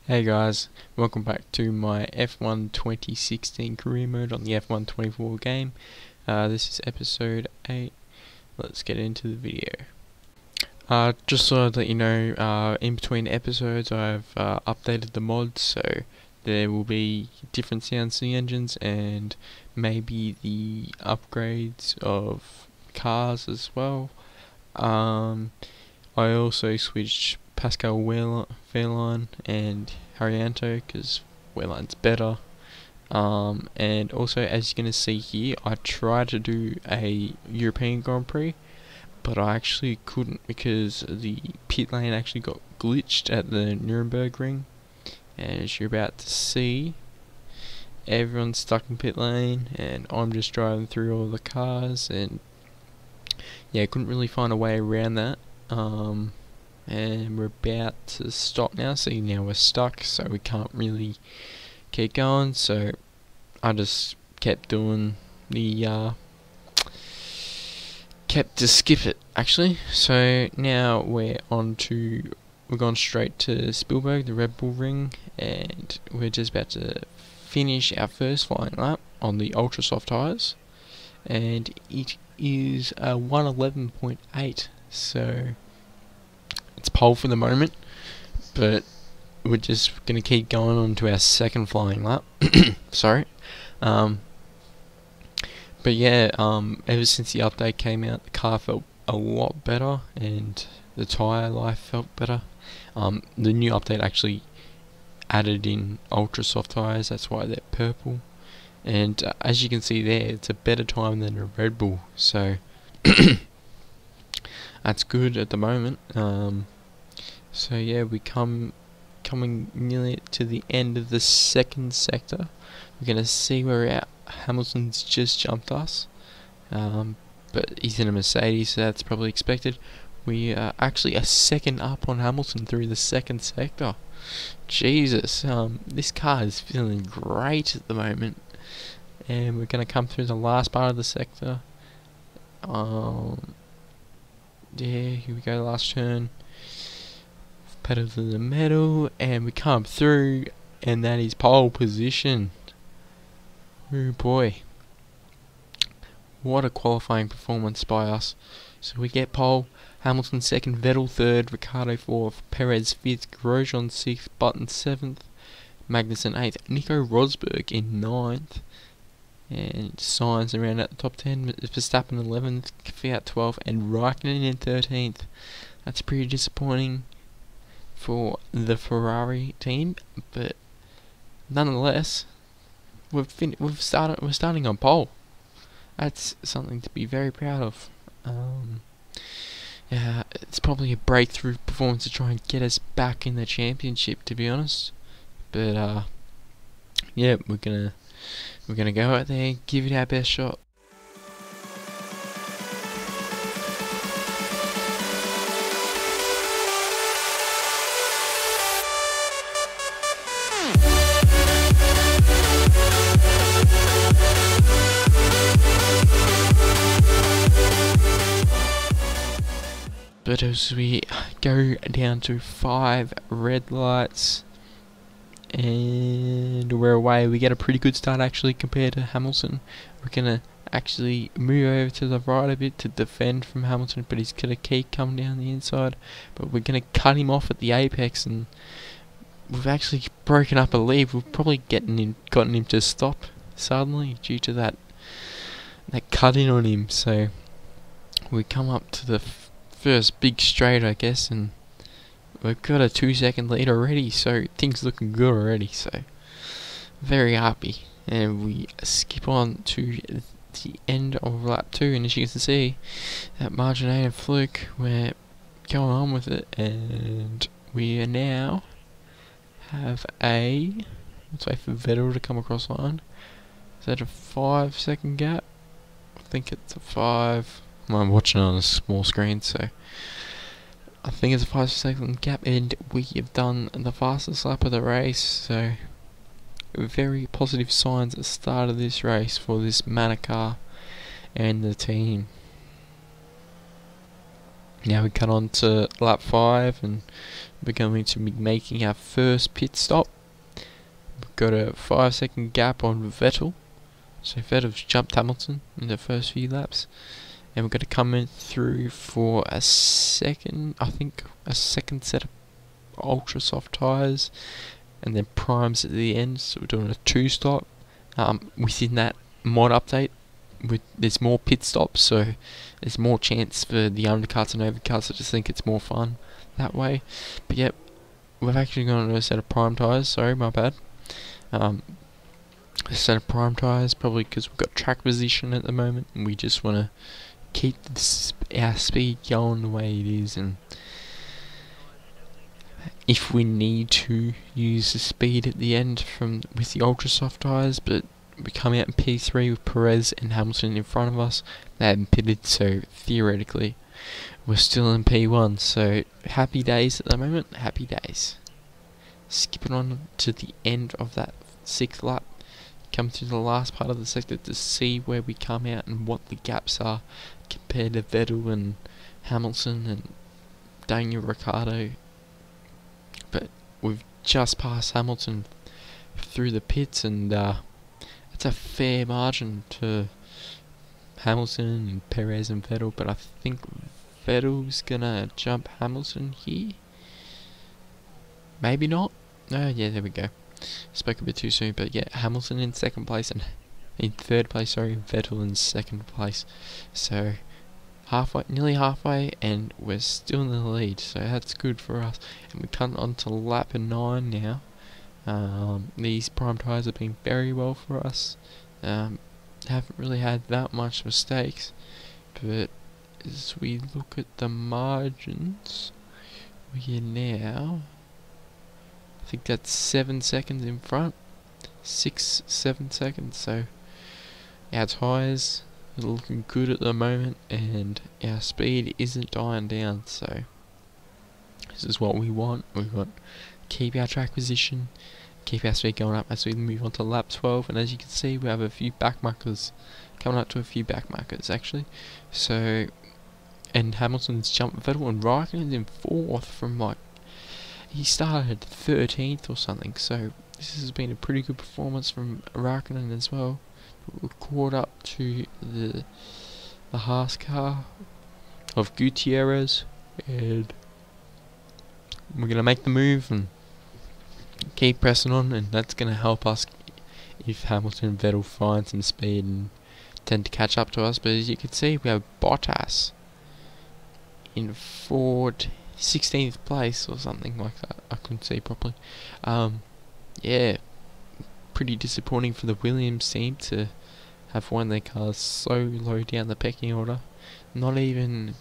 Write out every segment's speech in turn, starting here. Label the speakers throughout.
Speaker 1: Hey guys, welcome back to my F1 2016 career mode on the F1 24 game. This is episode 8. Let's get into the video. Just so that you know, in between episodes I've updated the mods, so there will be different sounds to the engines and maybe the upgrades of cars as well. I also switched Pascal Wehrlein and Haryanto because Wehrlein's better. And also, as you're going to see here, I tried to do a European Grand Prix, but I actually couldn't because the pit lane actually got glitched at the Nuremberg ring. And as you're about to see, everyone's stuck in pit lane and I'm just driving through all the cars, and yeah, I couldn't really find a way around that. And we're about to stop now, so now we're stuck, so we can't really keep going, so I just kept doing the kept to skip it actually. So now we're gone straight to Spielberg, the Red Bull ring, and we're just about to finish our first flying lap on the ultra soft tyres, and it is a 111.8, so it's pole for the moment, but we're just going to keep going on to our second flying lap. Sorry. But yeah, ever since the update came out, the car felt a lot better and the tyre life felt better. The new update actually added in ultra soft tyres, that's why they're purple. And as you can see there, it's a better time than a Red Bull, so that's good at the moment. So yeah, we coming nearly to the end of the second sector. We're gonna see where we're at. Hamilton's just jumped us, but he's in a Mercedes, so that's probably expected. We are actually a second up on Hamilton through the second sector. Jesus, this car is feeling great at the moment, and we're gonna come through the last part of the sector. Yeah, here we go, last turn. Pedal to the metal, and we come through, and that is pole position. Oh boy, what a qualifying performance by us. So we get pole, Hamilton second, Vettel third, Ricciardo fourth, Perez fifth, Grosjean sixth, Button seventh, Magnussen eighth, Nico Rosberg in ninth, and Sainz around at the top 10, Verstappen 11th, Fiat 12th, and Raikkonen in 13th. That's pretty disappointing for the Ferrari team, but nonetheless, we're starting on pole. That's something to be very proud of. Yeah, it's probably a breakthrough performance to try and get us back in the championship, to be honest. But yeah, we're gonna go out there, give it our best shot. But as we go down to 5 red lights and we're away, we get a pretty good start actually compared to Hamilton. We're gonna actually move over to the right a bit to defend from Hamilton, but he's gonna keep coming down the inside. But we're gonna cut him off at the apex, and we've actually broken up a lead. We've probably gotten him to stop suddenly due to that cut in on him. So we come up to the first big straight, I guess, and we've got a 2-second lead already, so things looking good already, so very happy. And we skip on to the end of lap 2, and as you can see, that marginated fluke, we're going on with it, and we now have let's wait for Vettel to come across line. Is that a 5-second gap? I think it's a 5. I'm watching on a small screen, so I think it's a 5-second gap, and we have done the fastest lap of the race, so very positive signs at the start of this race for this Manor car and the team. Now we cut on to lap 5 and we're going to be making our first pit stop. We've got a 5-second gap on Vettel. So Vettel's jumped Hamilton in the first few laps. And we're going to come in through for a second set of ultra soft tyres. And then primes at the end, so we're doing a 2-stop. Within that mod update, there's more pit stops, so there's more chance for the undercuts and overcuts. I just think it's more fun that way. But yep, we've actually gone to a set of prime tyres. Sorry, my bad. A set of prime tyres, probably because we've got track position at the moment, and we just want to keep our speed going the way it is. And if we need to use the speed at the end with the ultra soft tyres, but we come out in P3 with Perez and Hamilton in front of us. They haven't pitted, so theoretically we're still in P1. So happy days at the moment, happy days. Skipping on to the end of that 6th lap, come through the last part of the sector to see where we come out and what the gaps are compared to Vettel and Hamilton and Daniel Ricciardo. But we've just passed Hamilton through the pits, and it's a fair margin to Hamilton and Perez and Vettel, but I think Vettel's gonna jump Hamilton here. Maybe not. Oh yeah, there we go. Spoke a bit too soon, but yeah, Hamilton in 2nd place and in 3rd place, sorry, Vettel in 2nd place. So nearly halfway, and we're still in the lead, so that's good for us. And we come on to lap 9 now. These prime tyres have been very well for us. Haven't really had that much mistakes, but as we look at the margins, we are now, I think that's 7 seconds in front, 6-7 seconds. So our tyres are looking good at the moment, and our speed isn't dying down. So this is what we want. We want to keep our track position, keep our speed going up as we move on to lap 12. And as you can see, we have a few back markers, coming up to a few back markers actually. So, and Hamilton's jumped Vettel, and Raikkonen's in 4th from he started 13th or something. So this has been a pretty good performance from Raikkonen as well. We're caught up to the Haas car of Gutierrez, and we're gonna make the move and keep pressing on, and that's going to help us if Hamilton and Vettel find some speed and tend to catch up to us. But as you can see, we have Bottas in 16th place or something like that. I couldn't see properly. Yeah, pretty disappointing for the Williams team to have one of their cars so low down the pecking order. Not even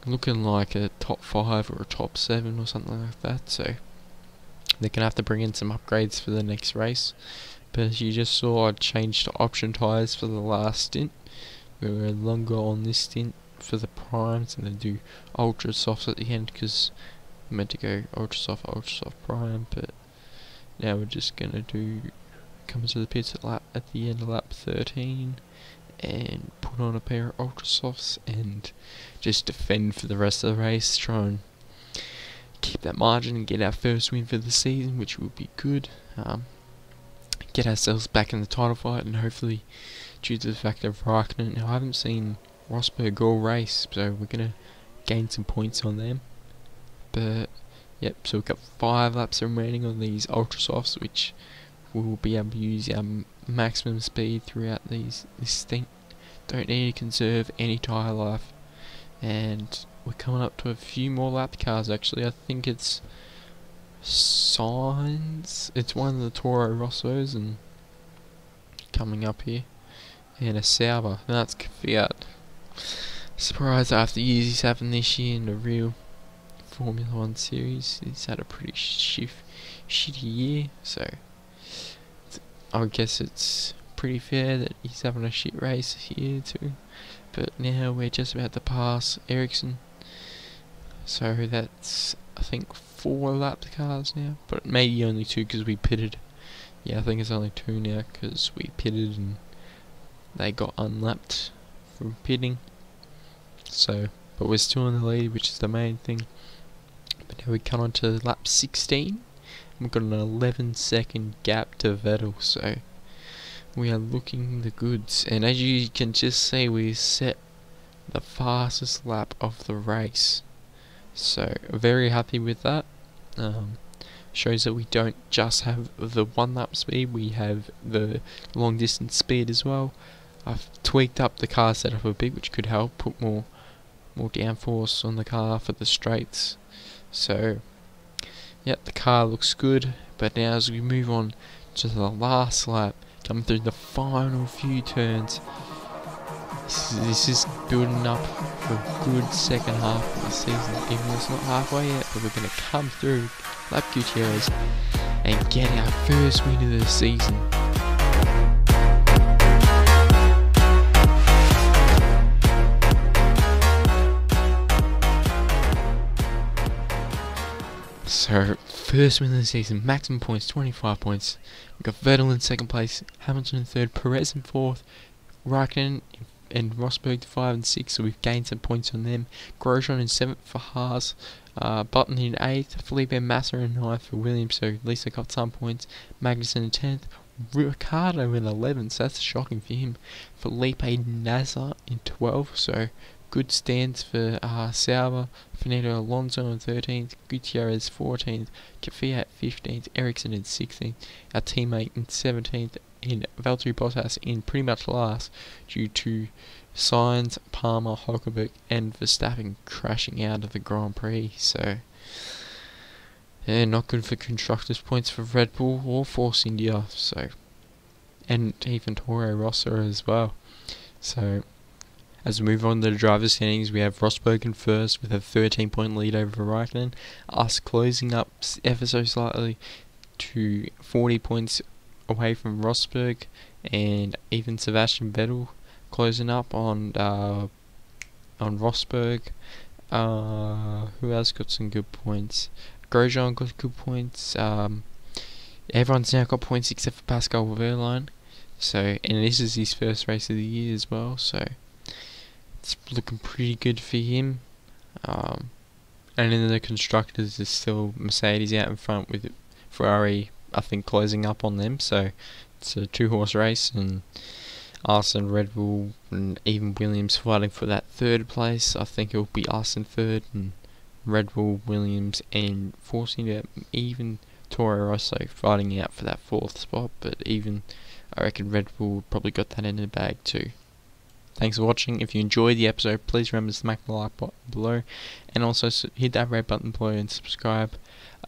Speaker 1: looking like a top 5 or a top 7 or something like that. So they're going to have to bring in some upgrades for the next race. But as you just saw, I changed to option tyres for the last stint. We were longer on this stint for the primes, and then do ultra softs at the end, because I meant to go ultra soft prime. But now we're just going to come to the pits at the end of lap 13 and put on a pair of ultra softs and just defend for the rest of the race, try and keep that margin and get our first win for the season, which will be good. Get ourselves back in the title fight, and hopefully, due to the fact of Raikkonen, now I haven't seen Rosberg all race, so we're gonna gain some points on them. But yep, so we've got 5 laps remaining on these ultra softs, which we will be able to use our maximum speed throughout this stint. Don't need to conserve any tyre life, and we're coming up to a few more lap cars actually. I think it's Sainz, it's one of the Toro Rossos, and coming up here, and a Sauber, that's Fiat. Surprised after years he's having this year in the real Formula 1 series. He's had a pretty shitty year, so I guess it's pretty fair that he's having a shit race here too. But now we're just about to pass Ericsson, so that's I think 4 lap cars now, but maybe only 2 because we pitted. Yeah, I think it's only 2 now because we pitted and they got unlapped from pitting. So but we're still in the lead, which is the main thing. But now we come on to lap 16. We've got an 11-second gap to Vettel, so we are looking the goods. And as you can just see, we set the fastest lap of the race, so very happy with that. Shows that we don't just have the 1 lap speed, we have the long distance speed as well. I've tweaked up the car setup a bit, which could help put more downforce on the car for the straights. So yeah, the car looks good. But now as we move on to the last lap, coming through the final few turns, this is building up for a good second half of the season, even though it's not halfway yet. But we're going to come through lap Gutierrez and get our first win of the season. So, first win of the season, maximum points, 25 points. We've got Vettel in second place, Hamilton in third, Perez in fourth, Raikkonen and Rosberg 5 and 6, so we've gained some points on them. Grosjean in 7th for Haas, Button in 8th, Felipe Massa in 9th for Williams, so at least I got some points. Magnussen in 10th, Ricciardo in 11th, so that's shocking for him. Felipe Nasr in 12th, so good stands for Sauber. Fernando Alonso in 13th, Gutierrez 14th, Kvyat 15th, Ericsson in 16th, our teammate in 17th, and Valtteri Bottas in pretty much last due to Sainz, Palmer, Hulkenberg and Verstappen crashing out of the Grand Prix. So yeah, not good for constructors' points for Red Bull or Force India, so, and even Toro Rosso as well. So as we move on to the driver's standings, we have Rosberg in first with a 13-point lead over Raikkonen, us closing up ever so slightly to 40 points away from Rosberg, and even Sebastian Vettel closing up on Rosberg. Who else got some good points? Grosjean got good points. Everyone's now got points except for Pascal Wehrlein. So, and this is his first race of the year as well, so it's looking pretty good for him. And in the constructors, there's still Mercedes out in front with Ferrari, I think, closing up on them. So it's a 2-horse race, and us and Red Bull and even Williams fighting for that 3rd place. I think it'll be us in 3rd, and Red Bull, Williams and Force India, even Toro Rosso fighting out for that 4th spot. But even I reckon Red Bull probably got that in the bag too. Thanks for watching. If you enjoyed the episode, please remember to smack the like button below, and also hit that red button below and subscribe.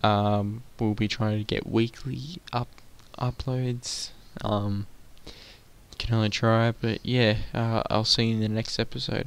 Speaker 1: We'll be trying to get weekly uploads. Can only try, but yeah, I'll see you in the next episode.